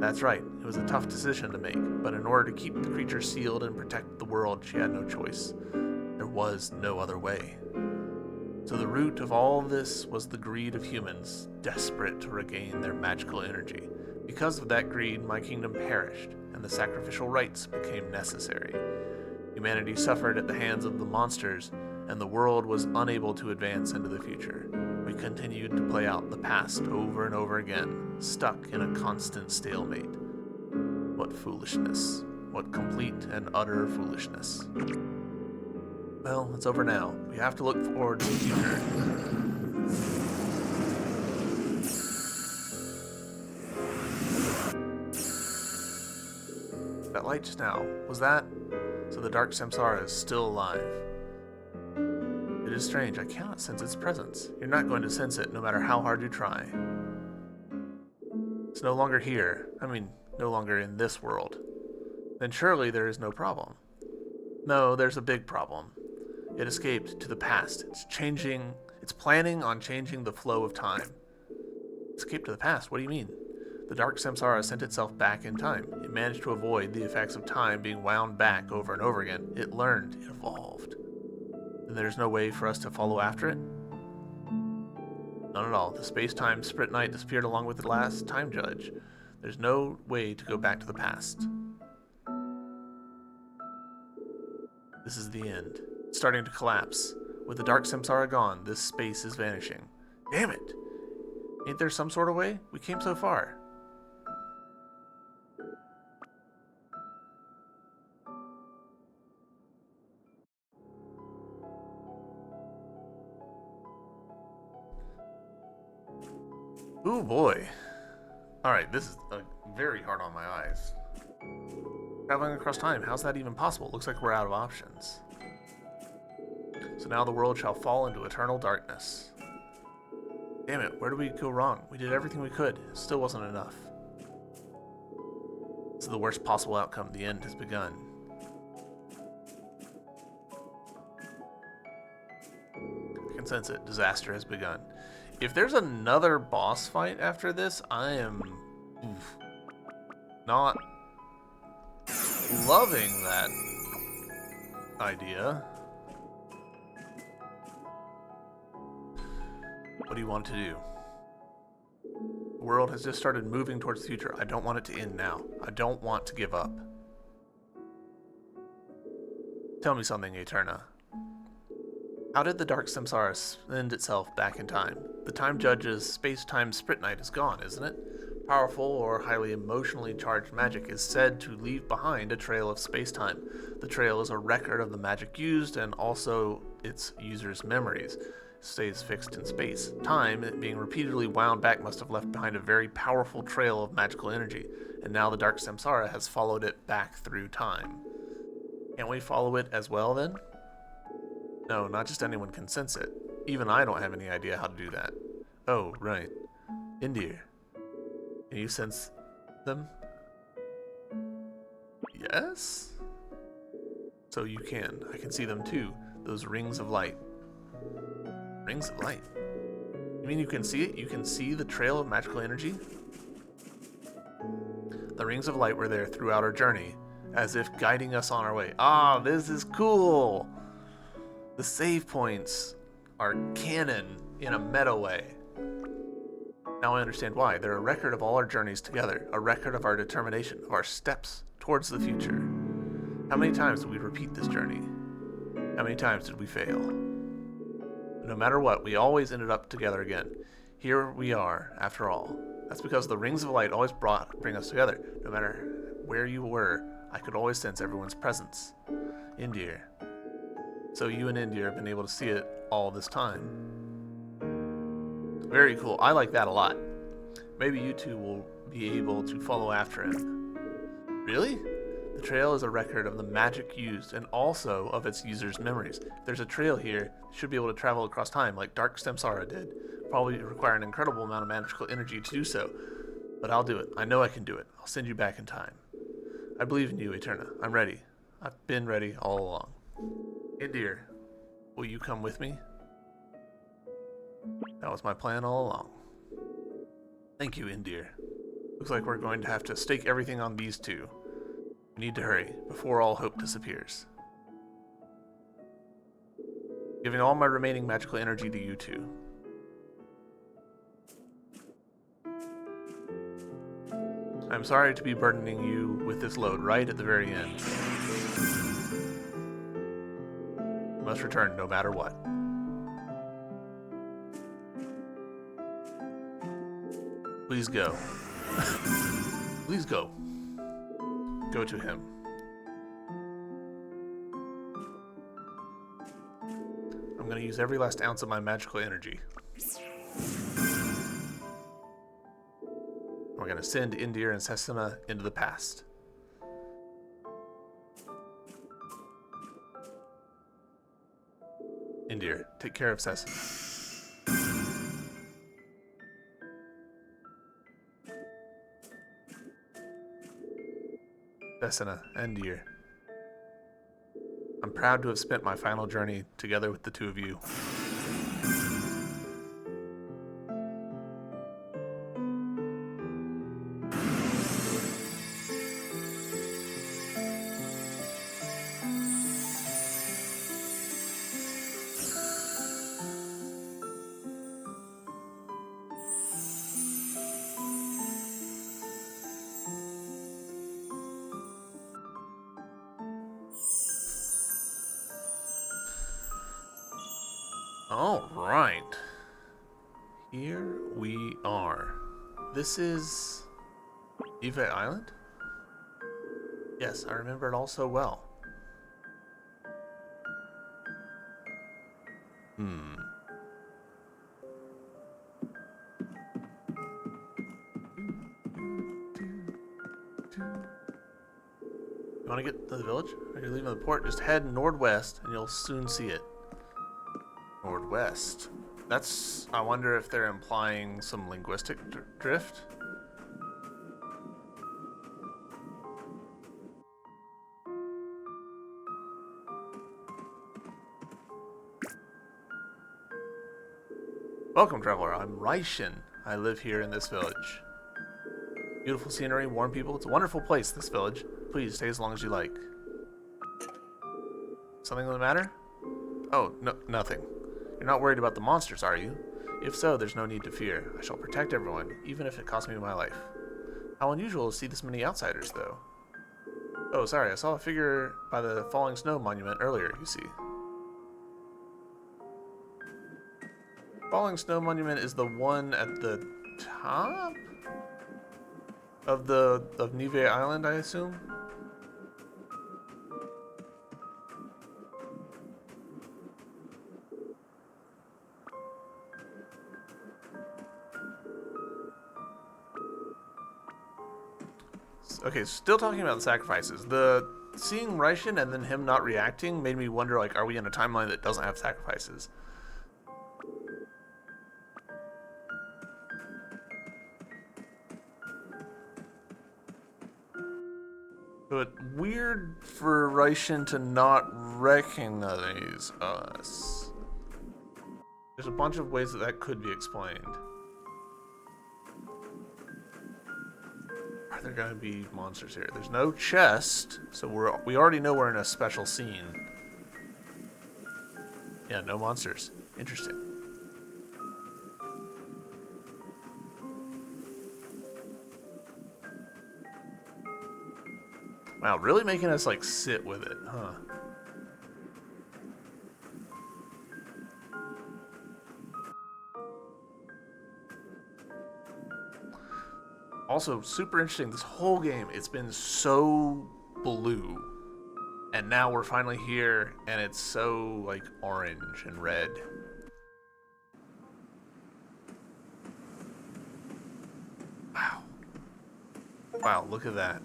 That's right, it was a tough decision to make, but in order to keep the creature sealed and protect the world, she had no choice. There was no other way. So the root of all this was the greed of humans, desperate to regain their magical energy. Because of that greed, my kingdom perished, and the sacrificial rites became necessary. Humanity suffered at the hands of the monsters, and the world was unable to advance into the future. We continued to play out the past over and over again, stuck in a constant stalemate. What foolishness. What complete and utter foolishness. Well, it's over now. We have to look forward to the future. That light just now, was that? So the Dark Samsara is still alive. It is strange, I cannot sense its presence. You're not going to sense it no matter how hard you try. It's no longer here. I mean, no longer in this world. Then surely there is no problem. No, there's a big problem. It escaped to the past. It's planning on changing the flow of time. Escape to the past? What do you mean? The Dark Samsara sent itself back in time. It managed to avoid the effects of time being wound back over and over again. It learned. It evolved. Then there's no way for us to follow after it? None at all. The space-time Spritnite disappeared along with the last Time Judge. There's no way to go back to the past. This is the end. It's starting to collapse. With the Dark Samsara gone, this space is vanishing. Damn it! Ain't there some sort of way? We came so far. Ooh boy. Alright, this is very hard on my eyes. Traveling across time, how's that even possible? Looks like we're out of options. So now the world shall fall into eternal darkness. Damn it, where did we go wrong? We did everything we could. It still wasn't enough. This is the worst possible outcome. The end has begun. can sense it. Disaster has begun. If there's another boss fight after this, I am not loving that idea. What do you want to do? The world has just started moving towards the future. I don't want it to end now. I don't want to give up. Tell me something, Eterna. How did the Dark Samsara send itself back in time? The Time Judge's space-time sprint night is gone, isn't it? Powerful or highly emotionally charged magic is said to leave behind a trail of space-time. The trail is a record of the magic used and also its user's memories. It stays fixed in space. Time, it being repeatedly wound back, must have left behind a very powerful trail of magical energy, and now the Dark Samsara has followed it back through time. Can't we follow it as well, then? No, not just anyone can sense it. Even I don't have any idea how to do that. Oh, right. Indir. Can you sense them? Yes? So you can. I can see them too. Those rings of light. Rings of light? You mean you can see it? You can see the trail of magical energy? The rings of light were there throughout our journey, as if guiding us on our way. Ah, this is cool! The save points are canon in a meta way. Now I understand why. They're a record of all our journeys together, a record of our determination, of our steps towards the future. How many times did we repeat this journey? How many times did we fail? No matter what, we always ended up together again. Here we are, after all. That's because the rings of light always bring us together. No matter where you were, I could always sense everyone's presence. Indir. So you and Indir have been able to see it all this time. Very cool. I like that a lot. Maybe you two will be able to follow after him. Really? The trail is a record of the magic used and also of its users' memories. If there's a trail here, you should be able to travel across time like Dark Samsara did. Probably require an incredible amount of magical energy to do so. But I'll do it. I know I can do it. I'll send you back in time. I believe in you, Eterna. I'm ready. I've been ready all along. Indir, will you come with me? That was my plan all along. Thank you, Indir. Looks like we're going to have to stake everything on these two. We need to hurry, before all hope disappears. Giving all my remaining magical energy to you two. I'm sorry to be burdening you with this load right at the very end. You must return no matter what. Please go. Please go. Go to him. I'm going to use every last ounce of my magical energy. We're going to send Indir and Setsuna into the past. Indir, take care of Setsuna. Setsuna, Indir. I'm proud to have spent my final journey together with the two of you. All right. Here we are. This is Eve Island? Yes, I remember it all so well. You want to get to the village? Are you leaving the port? Just head northwest and you'll soon see it. Northwest. That's... I wonder if they're implying some linguistic drift? Welcome, traveler. I'm Raishin. I live here in this village. Beautiful scenery, warm people. It's a wonderful place, this village. Please stay as long as you like. Something the matter? Oh, no, nothing. You're not worried about the monsters, are you? If so, there's no need to fear. I shall protect everyone, even if it costs me my life. How unusual to see this many outsiders, though. Oh, sorry, I saw a figure by the falling snow monument earlier, you see. Falling snow monument is the one at the top of Nive Island, I assume? Okay, still talking about the sacrifices. Seeing Raishin and then him not reacting made me wonder, like, are we in a timeline that doesn't have sacrifices? But weird for Raishin to not recognize us. There's a bunch of ways that could be explained. Are there gonna be monsters here? There's no chest, so we already know we're in a special scene. Yeah, no monsters. Interesting. Wow, really making us like sit with it, huh? Also, super interesting, this whole game, it's been so blue. And now we're finally here, and it's so, like, orange and red. Wow. Wow, look at that.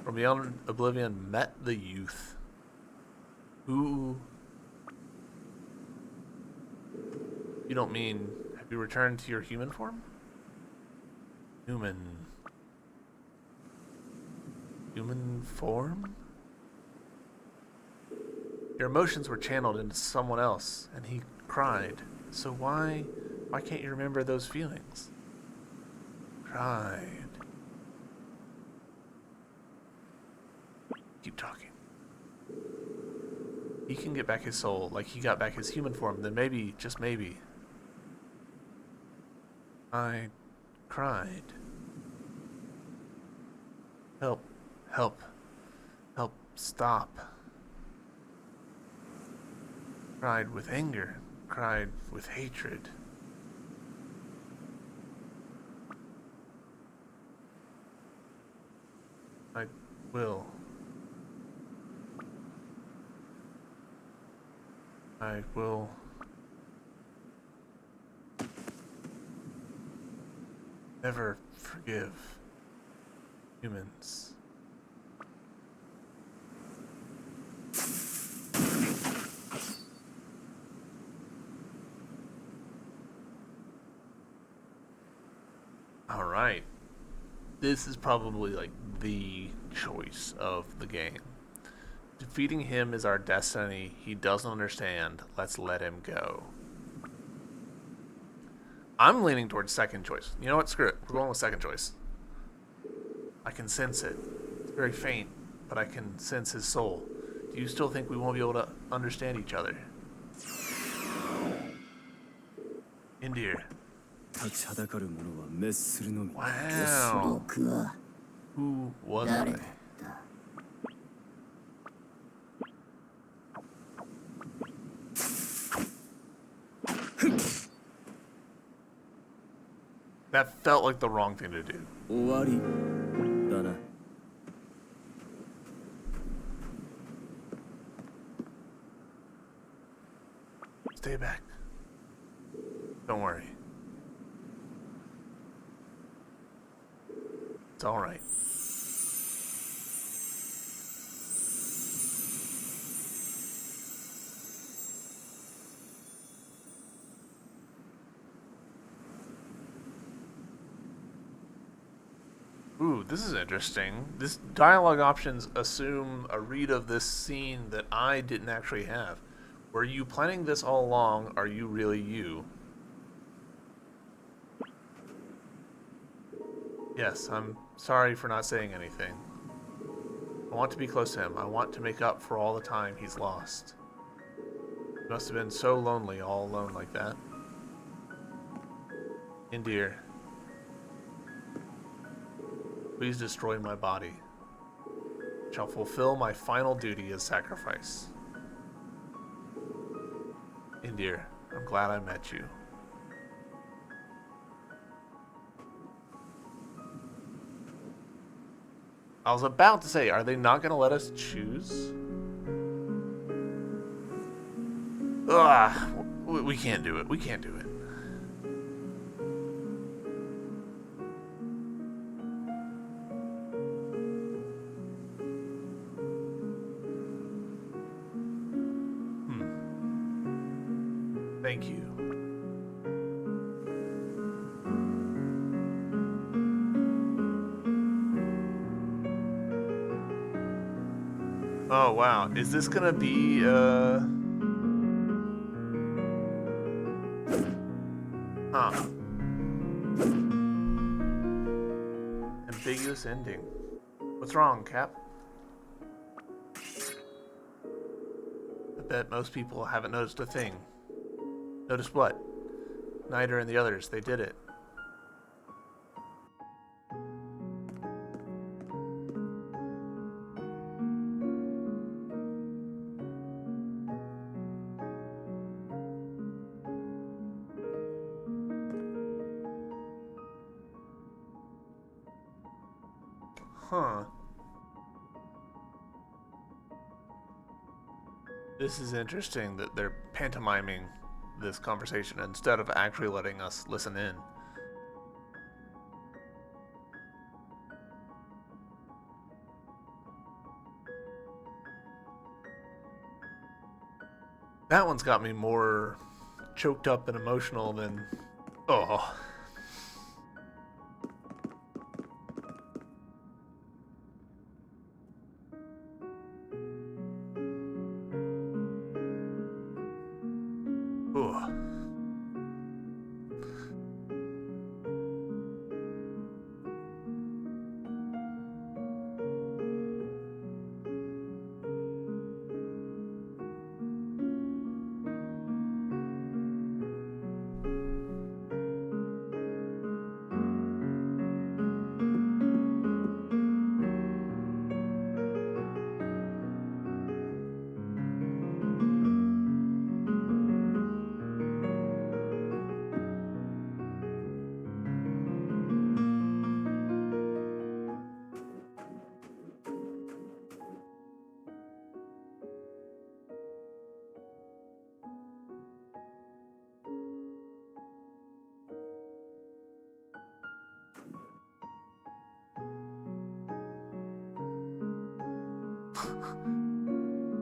From beyond oblivion met the youth. Who... You don't mean, have you returned to your human form? Human form? Your emotions were channeled into someone else, and he cried. So why can't you remember those feelings? Cried. Keep talking. He can get back his soul, like he got back his human form, then maybe, just maybe. I cried. Help, help, help, stop. Cried with anger, cried with hatred. I will. I will. Never forgive humans. All right. This is probably like the choice of the game. Defeating him is our destiny. He doesn't understand. Let's let him go. I'm leaning towards second choice. You know what? Screw it. We're going with second choice. I can sense it. It's very faint, but I can sense his soul. Do you still think we won't be able to understand each other? Indir. Wow. 僕は Who was 誰 I? だった That felt like the wrong thing to do. 終わりだな。 Stay back. Don't worry. It's all right. Ooh, this is interesting. This dialogue options assume a read of this scene that I didn't actually have. Were you planning this all along? Are you really you? Yes, I'm sorry for not saying anything. I want to be close to him. I want to make up for all the time he's lost. He must have been so lonely, all alone like that. Indir, please destroy my body. I shall fulfill my final duty as sacrifice. Indir, I'm glad I met you. I was about to say, are they not going to let us choose? Ugh, we can't do it. We can't do it. Thank you. Oh wow, is this gonna be huh. Ambiguous ending. What's wrong, Cap? I bet most people haven't noticed a thing. Noticed what? Niter and the others, they did it. Huh. This is interesting that they're pantomiming this conversation instead of actually letting us listen in. That one's got me more choked up and emotional than... Oh. Ugh.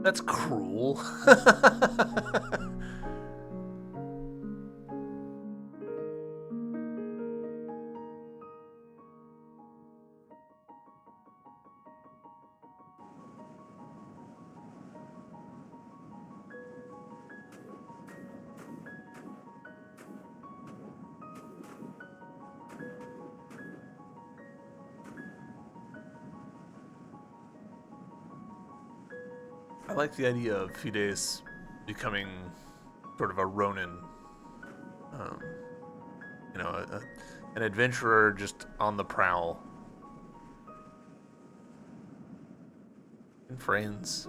That's cruel. I like the idea of Fides becoming sort of a Ronin, um, an adventurer just on the prowl. And friends.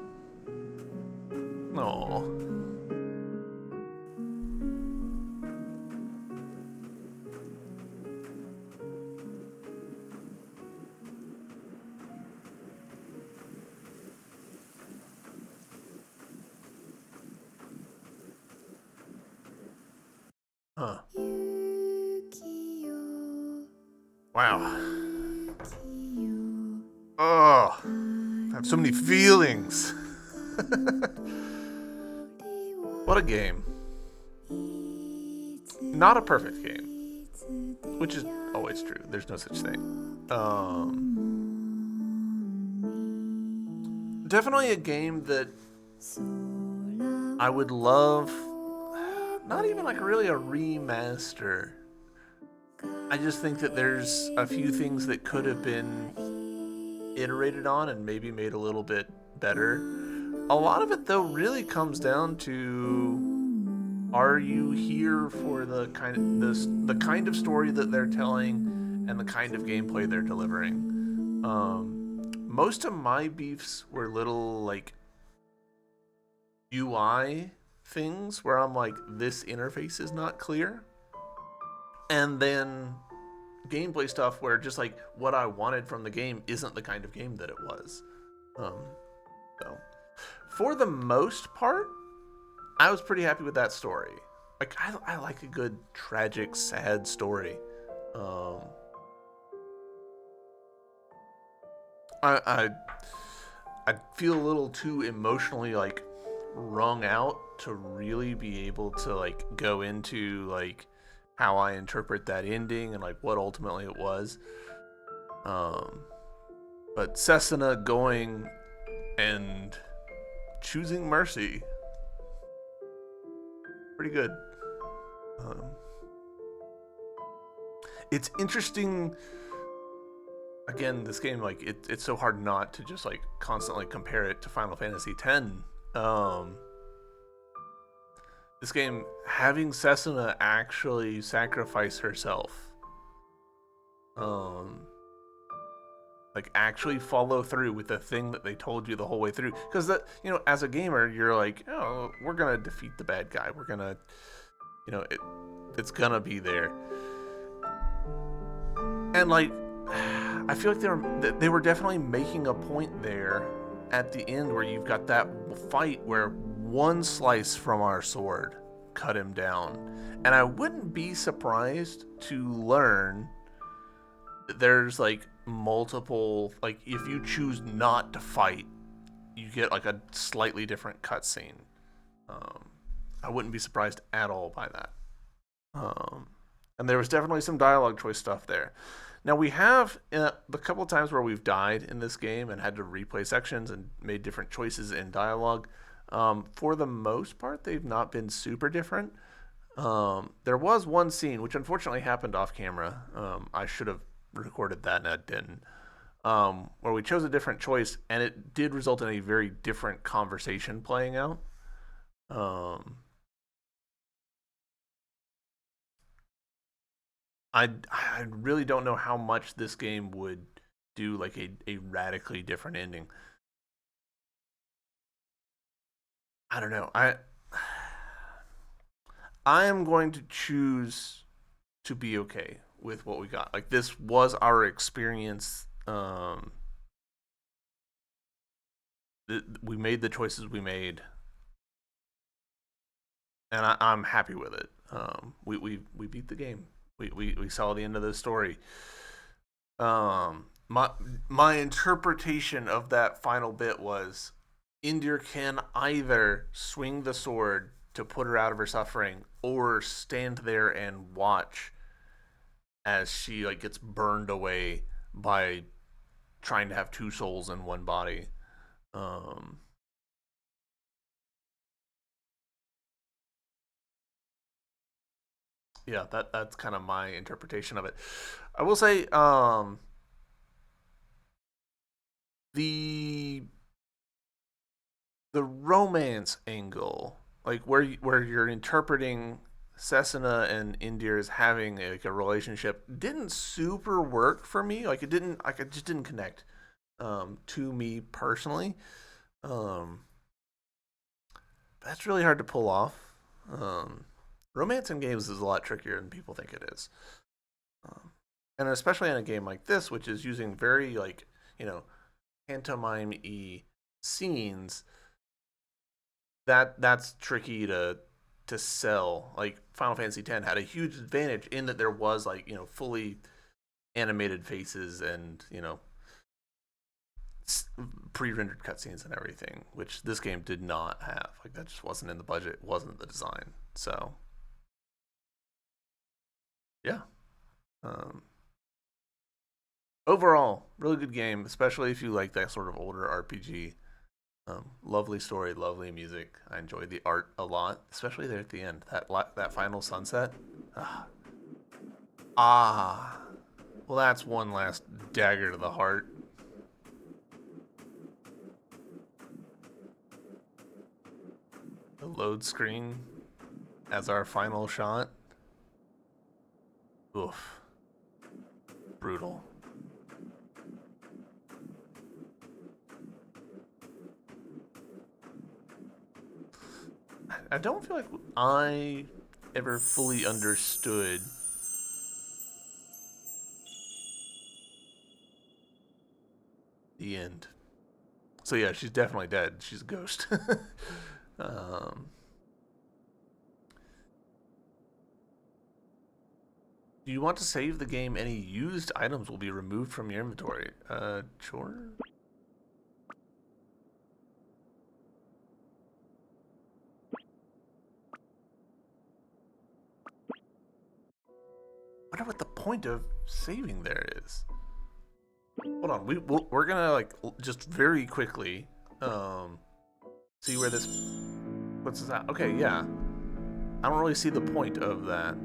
No. Huh. Wow. Oh, I have so many feelings. What a game. Not a perfect game, which is always true. There's no such thing. Definitely a game that I would love. Not even like really a remaster. I just think that there's a few things that could have been iterated on and maybe made a little bit better. A lot of it, though, really comes down to: are you here for the kind of story that they're telling and the kind of gameplay they're delivering? Most of my beefs were little like UI things where I'm like, this interface is not clear, and then gameplay stuff where just like what I wanted from the game isn't the kind of game that it was. Um, so for the most part, I was pretty happy with that story. Like I like a good tragic, sad story. Um, I I feel a little too emotionally like wrung out to really be able to like go into like how I interpret that ending and like what ultimately it was. Um, but Setsuna going and choosing mercy, pretty good. Um, it's interesting. Again, this game, like it's so hard not to just like constantly compare it to Final Fantasy X. Um, this game having Setsuna actually sacrifice herself, um, like actually follow through with the thing that they told you the whole way through. Because that, as a gamer, you're like, oh, we're gonna defeat the bad guy. We're gonna, it's gonna be there. And like, I feel like they were definitely making a point there at the end where you've got that fight where one slice from our sword cut him down. And I wouldn't be surprised to learn that there's like multiple, like if you choose not to fight, you get like a slightly different cutscene. I wouldn't be surprised at all by that. And there was definitely some dialogue choice stuff there. Now we have the couple of times where we've died in this game and had to replay sections and made different choices in dialogue. For the most part, they've not been super different. There was one scene which unfortunately happened off camera. I should have recorded that and I didn't. Where we chose a different choice and it did result in a very different conversation playing out. I really don't know how much this game would do like a radically different ending. I don't know. I am going to choose to be okay with what we got. Like this was our experience. We made the choices we made, and I'm happy with it. We beat the game. We saw the end of the story. My interpretation of that final bit was Indir can either swing the sword to put her out of her suffering or stand there and watch as she like gets burned away by trying to have two souls in one body. Um, yeah, that's kind of my interpretation of it. I will say, the the romance angle, like where you're interpreting Setsuna and Indir as having like a relationship, didn't super work for me. Like it just didn't connect to me personally. Um, that's really hard to pull off. Um, Romance in games is a lot trickier than people think it is, um, and especially in a game like this, which is using very like pantomime-y scenes. That's tricky to sell. Like Final Fantasy X had a huge advantage in that there was like fully animated faces and pre-rendered cutscenes and everything, which this game did not have. Like that just wasn't in the budget, wasn't the design. So yeah. Um, Overall, really good game, especially if you like that sort of older RPG. Lovely story, lovely music. I enjoyed the art a lot, especially there at the end. That final sunset. Ah, Ah. Well, that's one last dagger to the heart. The load screen as our final shot. Oof. Brutal. I don't feel like I ever fully understood the end. So yeah, she's definitely dead. She's a ghost. um, do you want to save the game? Any used items will be removed from your inventory. Sure. I wonder what the point of saving there is. Hold on, we're gonna like just very quickly see where this puts us at. Okay, yeah. I don't really see the point of that,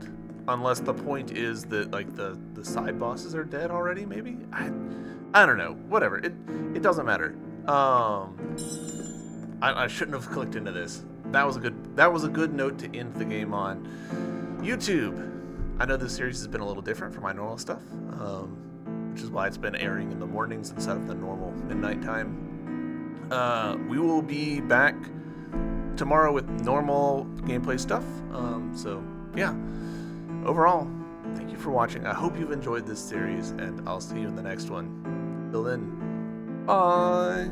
unless the point is that like the side bosses are dead already. Maybe I don't know. Whatever. It doesn't matter. I shouldn't have clicked into this. That was a good note to end the game on. YouTube. I know this series has been a little different from my normal stuff, which is why it's been airing in the mornings instead of the normal midnight time. We will be back tomorrow with normal gameplay stuff. So yeah, overall, thank you for watching. I hope you've enjoyed this series, and I'll see you in the next one. Till then, bye.